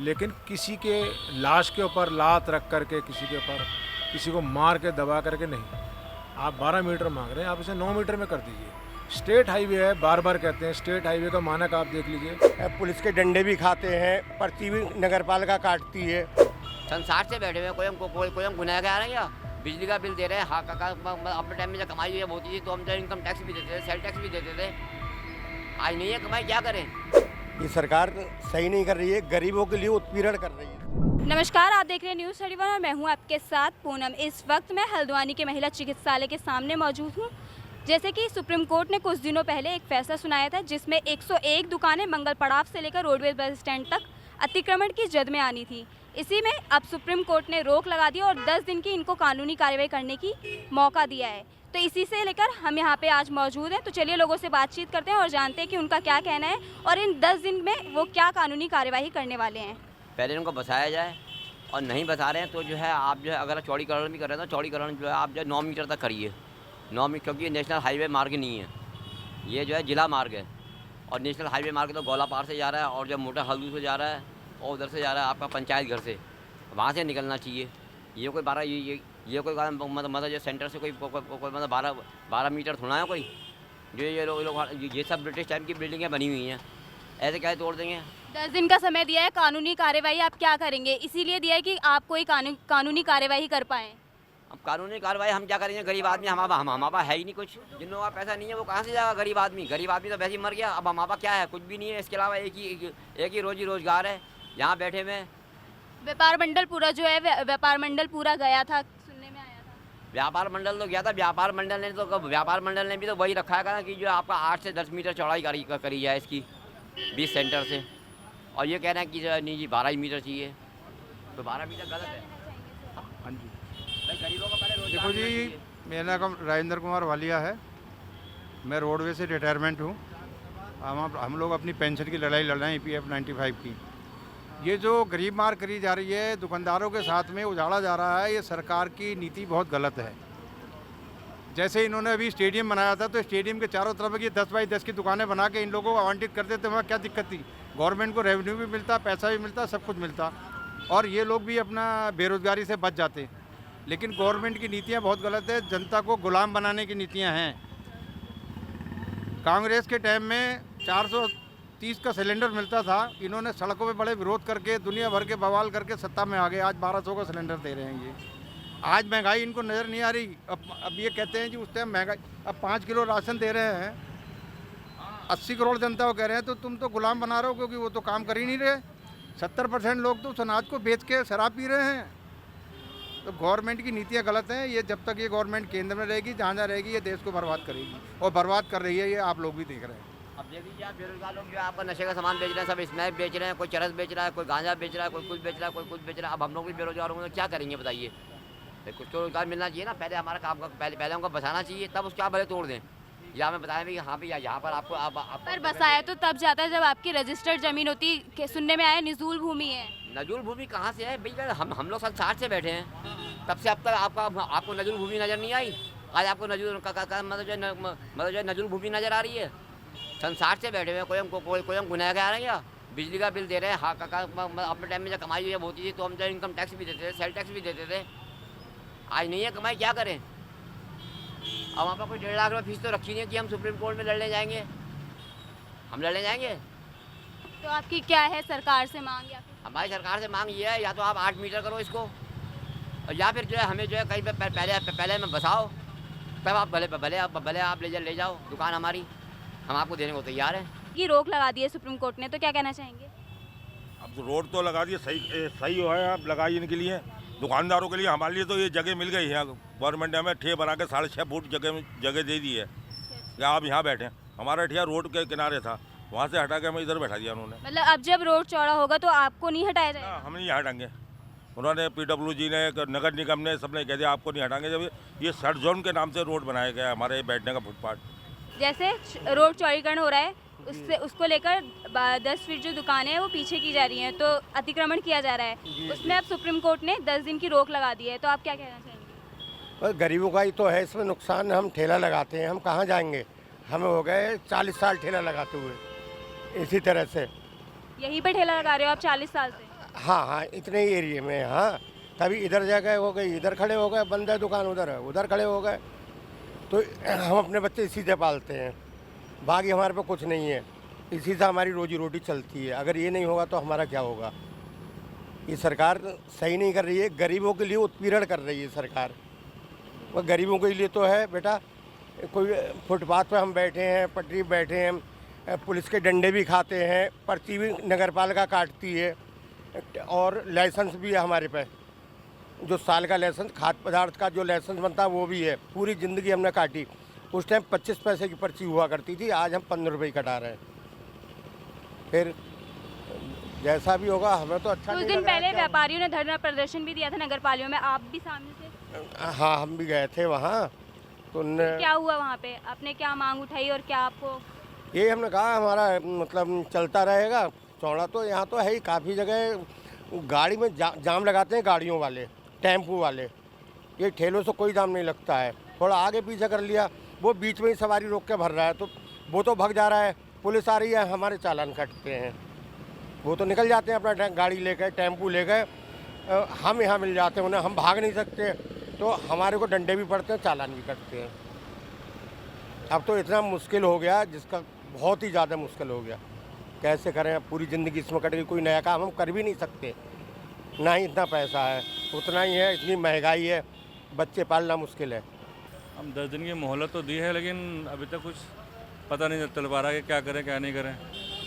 लेकिन किसी के लाश के ऊपर लात रख करके किसी के ऊपर किसी को मार के दबा करके नहीं। आप 12 मीटर मांग रहे हैं, आप इसे 9 मीटर में कर दीजिए। स्टेट हाईवे है, बार बार कहते हैं, स्टेट हाईवे का मानक आप देख लीजिए। पुलिस के डंडे भी खाते हैं, पर्ची भी नगर पालिका काटती है। संसार से बैठे हुए कोई हम गुनहगार है या बिजली का बिल दे रहे हैं। हाँ अपने टाइम में जब कमाई हुई होती थी तो हम जो इनकम टैक्स भी देते थे, सेल टैक्स भी देते थे। आज नहीं है कमाई, क्या करें? ये सरकार सही नहीं कर रही है, गरीबों के लिए उत्पीड़न कर रही है। नमस्कार, आप देख रहे हैं न्यूज़ 31 और मैं हूं आपके साथ पूनम। इस वक्त मैं हल्द्वानी के महिला चिकित्सालय के सामने मौजूद हूं। जैसे कि सुप्रीम कोर्ट ने कुछ दिनों पहले एक फैसला सुनाया था जिसमें 101 दुकानें मंगल पड़ाव से लेकर रोडवेज बस स्टैंड तक अतिक्रमण की जद में आनी थी। इसी में अब सुप्रीम कोर्ट ने रोक लगा दी और 10 दिन की इनको कानूनी कार्रवाई करने की मौका दिया है। तो इसी से लेकर हम यहाँ पे आज मौजूद हैं। तो चलिए लोगों से बातचीत करते हैं और जानते हैं कि उनका क्या कहना है और इन 10 दिन में वो क्या कानूनी कार्यवाही करने वाले हैं। पहले इनको बसाया जाए और नहीं बता रहे हैं तो जो है आप जो है अगर चौड़ीकरण भी कर रहे हैं तो चौड़ीकरण जो है आप जो है 9 मीटर तक करिए। 9 मीटर, क्योंकि ये नेशनल हाईवे मार्ग नहीं है, ये जो है जिला मार्ग है। और नेशनल हाईवे मार्ग तो गौलापार से जा रहा है और जब मोटर हल्दू से जा रहा है और उधर से जा रहा है आपका पंचायत घर से, वहाँ से निकलना चाहिए। ये कोई 12 ये कोई मतलब जो सेंटर से कोई मतलब 12 मीटर थोड़ा है कोई। जो ये लोग ये सब ब्रिटिश टाइम की बिल्डिंगें बनी हुई हैं, ऐसे क्या तोड़ देंगे? 10 दिन का समय दिया है, कानूनी कार्यवाही आप क्या करेंगे? इसीलिए दिया है कि आप कोई कानूनी कार्यवाही कर पाएँ। अब कानूनी कार्रवाई हम क्या करेंगे? गरीब आदमी हमारे पास है ही नहीं कुछ। जिन लोगों का पैसा नहीं है वो कहाँ से जाएगा? गरीब आदमी तो वैसे ही मर गया। अब हमारे पास क्या है? कुछ भी नहीं है। इसके अलावा एक ही रोज़गार है यहाँ बैठे में। व्यापार मंडल पूरा जो है व्यापार मंडल पूरा गया था, सुनने में आया था। व्यापार मंडल तो गया था। व्यापार मंडल ने भी तो वही रखा है कि जो आपका 8 से 10 मीटर चौड़ाई करी है इसकी 20 सेंटर से। और ये कह रहे हैं कि जो नहीं जी 12 ही मीटर चाहिए, तो 12 मीटर गलत है। हाँ जी, भाई गरीबों का पहले देखो जी, मेरा नाम राजेंद्र कुमार वालिया है। मैं रोडवे से रिटायरमेंट हूँ। हम लोग अपनी पेंशन की लड़ाई लड़ रहे हैं, EPF 95 की। ये जो गरीब मार करी जा रही है, दुकानदारों के साथ में उजाड़ा जा रहा है, ये सरकार की नीति बहुत गलत है। जैसे इन्होंने अभी स्टेडियम बनाया था तो स्टेडियम के चारों तरफ ये 10 बाई 10 की दुकानें बना के इन लोगों को आवंटित कर देते, वहाँ क्या दिक्कत थी? गवर्नमेंट को रेवेन्यू भी मिलता, पैसा भी मिलता, सब कुछ मिलता और ये लोग भी अपना बेरोजगारी से बच जाते। लेकिन गवर्नमेंट की नीतियाँ बहुत गलत है, जनता को गुलाम बनाने की नीतियाँ हैं। कांग्रेस के टाइम में 430 का सिलेंडर मिलता था, इन्होंने सड़कों पे बड़े विरोध करके दुनिया भर के बवाल करके सत्ता में आ गए। आज 1200 का सिलेंडर दे रहे हैं ये। आज महंगाई इनको नज़र नहीं आ रही। अब ये कहते हैं कि उस टाइम महंगाई, अब 5 किलो राशन दे रहे हैं, 80 करोड़ जनता को कह रहे हैं तो तुम तो गुलाम बना रहे हो, क्योंकि वो तो काम कर ही नहीं रहे। 70% लोग तो उस अनाज को बेच के शराब पी रहे हैं। तो गवर्नमेंट की नीतियाँ गलत हैं। ये जब तक ये गवर्नमेंट केंद्र में रहेगी, जहाँ रहेगी, ये देश को बर्बाद करेगी और बर्बाद कर रही है। ये आप लोग भी देख रहे हैं। अब देख लीजिए आप बेरोजगार लोग जो आपका नशे का सामान बेच रहे हैं, सब स्नैप बेच रहे हैं, कोई चरस बेच रहा है, कोई गांजा बेच रहा है, कोई कुछ बेच रहा है, कोई कुछ बेच रहा है। अब हम लोग भी बेरोजगार होंगे तो क्या करेंगे बताइए? कुछ तो रोजगार मिलना चाहिए ना। पहले हमारा काम का पहले हमको बसाना चाहिए, तब उसके आप भले तोड़ दें। या हमें बताया भी कि हाँ भैया यहाँ पर आपको पर बसाया तो तब जाता है जब आपकी रजिस्टर्ड जमीन होती के। सुनने में आया निजूल भूमि है। नजूल भूमि कहाँ से है भैया? हम लोग 60 से बैठे हैं, तब से अब तक आपको नजूल भूमि नज़र नहीं आई। आज आपको मतलब जो नजूल भूमि नज़र आ रही है। 60 से बैठे हुए कोई हम गुनहगार हैं या बिजली का बिल दे रहे हैं। हाँ अपने टाइम में जब कमाई हुई होती थी तो हम जो इनकम टैक्स भी देते थे, सेल टैक्स भी देते थे। आज नहीं है कमाई, क्या करें? अब वहाँ पर कोई 1.5 लाख रुपये फीस तो रखी नहीं है कि हम सुप्रीम कोर्ट में लड़ने जाएंगे। हम लड़ने जाएंगे तो आपकी क्या है सरकार से मांग? या फिर हमारी सरकार से मांग ये है, या तो आप 8 मीटर करो इसको, और या फिर जो है हमें जो है कहीं पे पहले में बसाओ, तब आप भले आप ले जाओ दुकान हमारी, हम आपको देने को तैयार हैं। ये रोक लगा दी है सुप्रीम कोर्ट ने, तो क्या कहना चाहेंगे? अब तो रोड तो लगा दिए, सही है। आप लगाइए इनके लिए, दुकानदारों के लिए। हमारे लिए तो ये जगह मिल गई है, गवर्नमेंट ने हमें ठे बना के 6.5 फुट जगह दे दी है कि आप यहाँ बैठें। हमारा ठिया रोड के किनारे था, वहाँ से हटा के हमें इधर बैठा दिया उन्होंने। मतलब अब जब रोड चौड़ा होगा तो आपको नहीं हटाया जाएगा? हम नहीं हटाएंगे। उन्होंने PWG ने, नगर निगम ने, सबने कह दिया आपको नहीं हटाएंगे। जब ये सट जोन के नाम से रोड बनाया गया है हमारे बैठने का फुटपाथ। जैसे रोड चौड़ीकरण हो रहा है, उसको लेकर 10 फीट जो दुकानें हैं वो पीछे की जा रही हैं, तो अतिक्रमण किया जा रहा है। उसमें अब सुप्रीम कोर्ट ने 10 दिन की रोक लगा दी है, तो आप क्या कहना चाहेंगे? बस गरीबों का ही तो है इसमें नुकसान। हम ठेला लगाते हैं, हम कहाँ जाएंगे? हमें हो गए 40 साल ठेला लगाते हुए इसी तरह से। यहीं पे ठेला लगा रहे हो आप 40 साल से? हाँ हाँ, इतने ही एरिए में। हाँ, कभी इधर जगह हो गई, इधर खड़े हो गए, बंद है दुकान, उधर है, उधर खड़े हो गए। तो हम अपने बच्चे इसी से पालते हैं, बाकी हमारे पे कुछ नहीं है। इसी से हमारी रोजी रोटी चलती है। अगर ये नहीं होगा तो हमारा क्या होगा? ये सरकार सही नहीं कर रही है, गरीबों के लिए उत्पीड़न कर रही है सरकार। वो गरीबों के लिए तो है बेटा, कोई फुटपाथ पे हम बैठे हैं, पटरी पे बैठे हैं, पुलिस के डंडे भी खाते हैं, पर्ची भी नगर पालिका काटती है, और लाइसेंस भी है हमारे पे। जो साल का लाइसेंस, खाद्य पदार्थ का जो लाइसेंस बनता है वो भी है। पूरी ज़िंदगी हमने काटी। उस टाइम 25 पैसे की पर्ची हुआ करती थी, आज हम 15 रुपये कटा रहे हैं। फिर जैसा भी होगा, हमें तो अच्छा कुछ नहीं दिन लग रहा है पहले क्या। व्यापारियों ने धरना प्रदर्शन भी दिया था नगर पालिका में, आप भी सामने से, हाँ, हम भी गए थे वहाँ, तो उनने क्या हुआ वहाँ पे? आपने क्या मांग उठाई और क्या आपको? यही हमने कहा हमारा मतलब चलता रहेगा। चौड़ा तो यहाँ तो है ही, काफ़ी जगह गाड़ी में जाम लगाते हैं गाड़ियों वाले, टेम्पू वाले। ये ठेलों से कोई जाम नहीं लगता है। थोड़ा आगे पीछे कर लिया, वो बीच में ही सवारी रोक के भर रहा है, तो वो तो भाग जा रहा है। पुलिस आ रही है, हमारे चालान कटते हैं। वो तो निकल जाते हैं अपना गाड़ी लेकर, टेम्पू लेकर। हम यहाँ मिल जाते हैं उन्हें, हम भाग नहीं सकते, तो हमारे को डंडे भी पड़ते हैं, चालान भी कटते हैं। अब तो इतना मुश्किल हो गया, जिसका बहुत ही ज़्यादा मुश्किल हो गया। कैसे करें? अब पूरी ज़िंदगी इसमें कट गई, कोई नया काम हम कर भी नहीं सकते। ना ही इतना पैसा है, उतना ही है, इतनी महंगाई है, बच्चे पालना मुश्किल है। हम 10 दिन की मोहलत तो दी है, लेकिन अभी तक कुछ पता नहीं चल पा रहा है कि क्या करें क्या नहीं करें।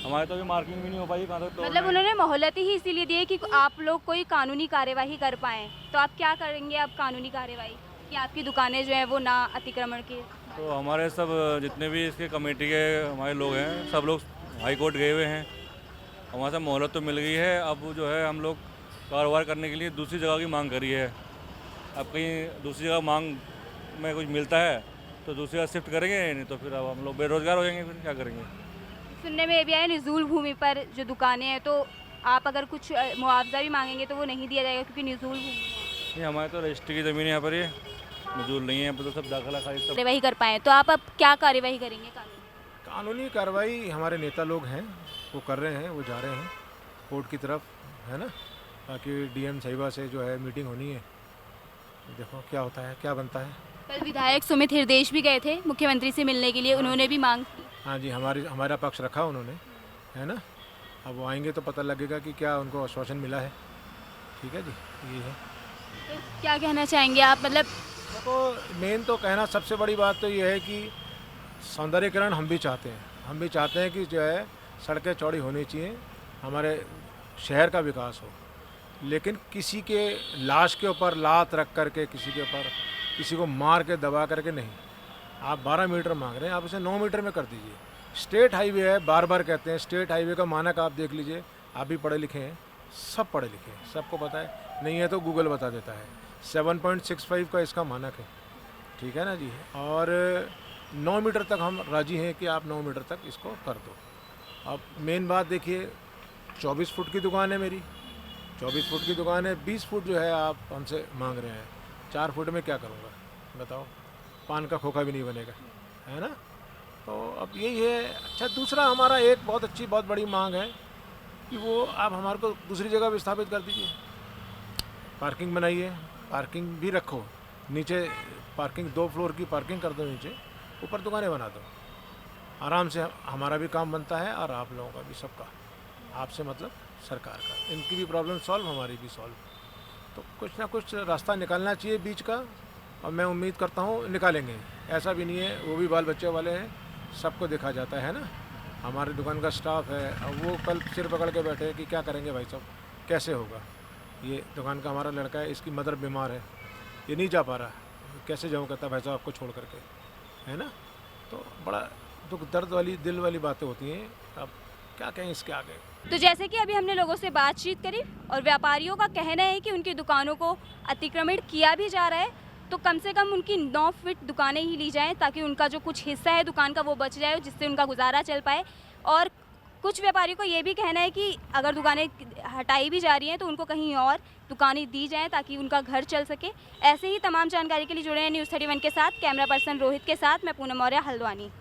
हमारे तो अभी मार्किंग भी नहीं हो पाई कहाँ तक। तो मतलब उन्होंने मोहलत ही इसीलिए दी है कि आप लोग कोई कानूनी कार्यवाही कर पाएँ। तो आप क्या करेंगे अब कानूनी कार्यवाही, कि आपकी दुकानें जो हैं वो ना अतिक्रमण की? तो हमारे सब जितने भी इसके कमेटी के हमारे लोग हैं, सब लोग हाई कोर्ट गए हुए हैं। हमारे साथ मोहलत तो मिल गई है। अब जो है हम लोग कारोबार करने के लिए दूसरी जगह की मांग करी है। अब कहीं दूसरी जगह मांग में कुछ मिलता है तो दूसरी जगह शिफ्ट करेंगे, नहीं तो फिर अब हम लोग बेरोजगार हो जाएंगे। फिर क्या करेंगे? सुनने में ये भी आया निज़ूल भूमि पर जो दुकानें हैं, तो आप अगर कुछ मुआवजा भी मांगेंगे तो वो नहीं दिया जाएगा क्योंकि निज़ूल भूमि है। नहीं, हमारे तो रजिस्ट्री की ज़मीन है यहाँ पर, ये मजूर नहीं है, तो सब दाखिला खारिज सब। कार्यवाही कर पाएँ तो आप अब क्या कार्यवाही करेंगे कानूनी? कानूनी कार्रवाई हमारे नेता लोग हैं, वो कर रहे हैं, वो जा रहे हैं कोर्ट की तरफ, है ना। बाकी डीएम साहिबा से जो है मीटिंग होनी है, देखो क्या होता है, क्या बनता है। कल विधायक सुमित हृदेश भी गए थे मुख्यमंत्री से मिलने के लिए, उन्होंने भी मांग की। हाँ जी, हमारा पक्ष रखा उन्होंने, है ना। अब वो आएंगे तो पता लगेगा कि क्या उनको आश्वासन मिला है। ठीक है जी, ये है। तो क्या कहना चाहेंगे आप? मतलब देखो, मेन तो कहना सबसे बड़ी बात तो ये है कि सौंदर्यीकरण हम भी चाहते हैं। हम भी चाहते हैं कि जो है सड़कें चौड़ी होनी चाहिए, हमारे शहर का विकास हो। लेकिन किसी के लाश के ऊपर लात रख करके, किसी के ऊपर किसी को मार के दबा करके नहीं। आप 12 मीटर मांग रहे हैं, आप इसे 9 मीटर में कर दीजिए। स्टेट हाईवे है, बार बार कहते हैं। स्टेट हाईवे का मानक आप देख लीजिए, आप भी पढ़े लिखे हैं, सब पढ़े लिखे हैं, सबको पता है। नहीं है तो गूगल बता देता है। 7.65 का इसका मानक है, ठीक है ना जी। और 9 मीटर तक हम राजी हैं कि आप 9 मीटर तक इसको कर दो। अब मेन बात देखिए, 24 फुट की दुकान है मेरी, 24 फुट की दुकान है, 20 फुट जो है आप हमसे मांग रहे हैं। 4 फुट में क्या करूँगा बताओ? पान का खोखा भी नहीं बनेगा, है ना। तो अब यही है। अच्छा, दूसरा हमारा एक बहुत अच्छी, बहुत बड़ी मांग है कि वो आप हमारे को दूसरी जगह भी स्थापित कर दीजिए। पार्किंग बनाइए, पार्किंग भी रखो नीचे, पार्किंग 2 फ्लोर की पार्किंग कर दो नीचे, ऊपर दुकानें बना दो। आराम से हमारा भी काम बनता है और आप लोगों का भी, सबका। आपसे मतलब सरकार का, इनकी भी प्रॉब्लम सॉल्व, हमारी भी सॉल्व। तो कुछ ना कुछ रास्ता निकालना चाहिए बीच का, और मैं उम्मीद करता हूँ निकालेंगे। ऐसा भी नहीं है, वो भी बाल बच्चे वाले हैं, सबको देखा जाता है ना। हमारी दुकान का स्टाफ है, अब वो कल सिर पकड़ के बैठे हैं कि क्या करेंगे भाई साहब, कैसे होगा। ये दुकान का हमारा लड़का है, इसकी मदर बीमार है, ये नहीं जा पा रहा, कैसे जाऊँ, कहता भाई साहब आपको छोड़ करके, है ना। तो बड़ा दुख दर्द वाली, दिल वाली बातें होती हैं। अब क्या कहें इसके आगे। तो जैसे कि अभी हमने लोगों से बातचीत करी और व्यापारियों का कहना है कि उनकी दुकानों को अतिक्रमण किया भी जा रहा है, तो कम से कम उनकी 9 फीट दुकानें ही ली जाएं ताकि उनका जो कुछ हिस्सा है दुकान का वो बच जाए, जिससे उनका गुजारा चल पाए। और कुछ व्यापारियों को ये भी कहना है कि अगर दुकानें हटाई भी जा रही हैं तो उनको कहीं और दुकानें दी जाएं ताकि उनका घर चल सके। ऐसे ही तमाम जानकारी के लिए जुड़े हैं न्यूज़ 31 के साथ। कैमरा पर्सन रोहित के साथ मैं पूनम मौर्य, हल्द्वानी।